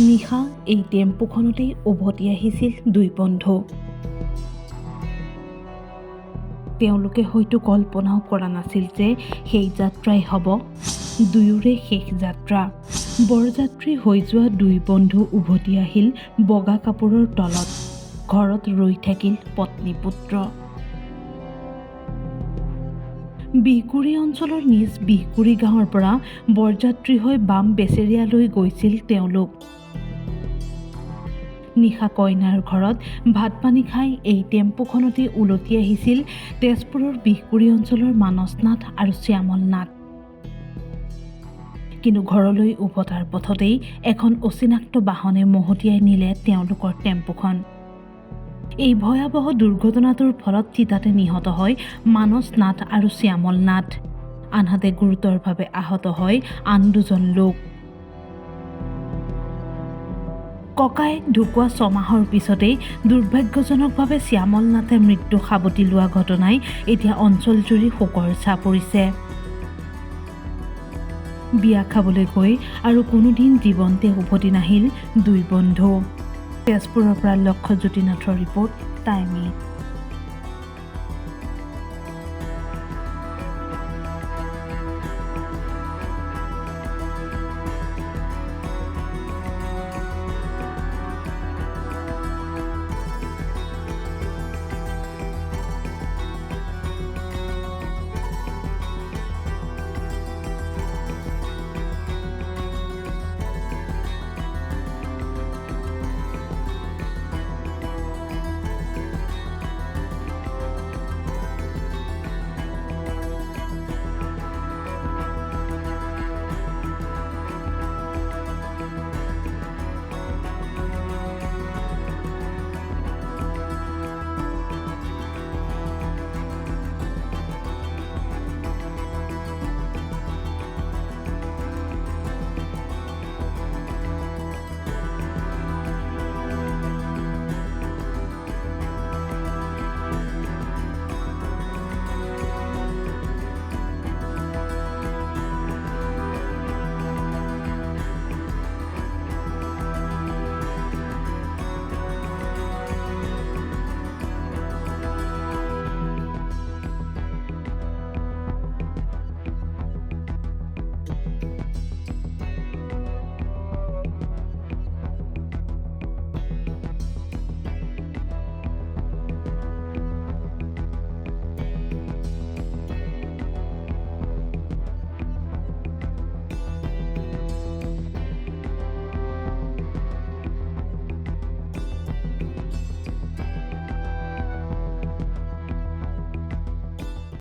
নিশা এই টেম্পুখনতেই উভতি আহিছিল দুই বন্ধু। তেওঁলোকে হয়তো কল্পনাও কৰা নাছিল যে সেই যাত্ৰাই হ'ব দুয়োৰে শেষ যাত্ৰা। বৰযাত্ৰী হৈ যোৱা দুই বন্ধু উভতি আহিল বগা কাপোৰৰ তলত। ঘৰত ৰৈ থাকিল পত্নী পুত্ৰ। বিহগুৰি অঞ্চলৰ নিজ বিহগুৰি গাঁৱৰ পৰা বৰযাত্ৰী হৈ বাম বেচেৰিয়ালৈ গৈছিল তেওঁলোক। নিশা কইনাৰ ঘৰত ভাত পানী খাই এই টেম্পুখনতে উলটি আহিছিল তেজপুৰৰ বিহগুৰি অঞ্চলৰ মানস নাথ আৰু শ্যামল নাথ। কিন্তু ঘৰলৈ উভতাৰ পথতেই এখন অচিনাক্ত বাহনে মহতিয়াই নিলে তেওঁলোকৰ টেম্পুখন। এই ভয়াৱহ দুৰ্ঘটনাটোৰ ফলত থিতাতে নিহত হয় মানস নাথ আৰু শ্যামল নাথ। আনহাতে গুৰুতৰভাৱে আহত হয় আন দুজন লোক। ককায়েক ঢুকুৱা 6 মাহৰ পিছতেই দুৰ্ভাগ্যজনকভাৱে শ্যামল নাথে মৃত্যু সাৱটি লোৱা ঘটনাই এতিয়া অঞ্চলজুৰি শোকৰ ছাঁ পৰিছে। বিয়া খাবলৈ গৈ আৰু কোনোদিন জীৱনতে উভতি নাহিল দুই বন্ধু। তেজপুৰৰ পৰা লক্ষ্যজ্যোতি নাথৰ ৰিপৰ্ট, টাইম।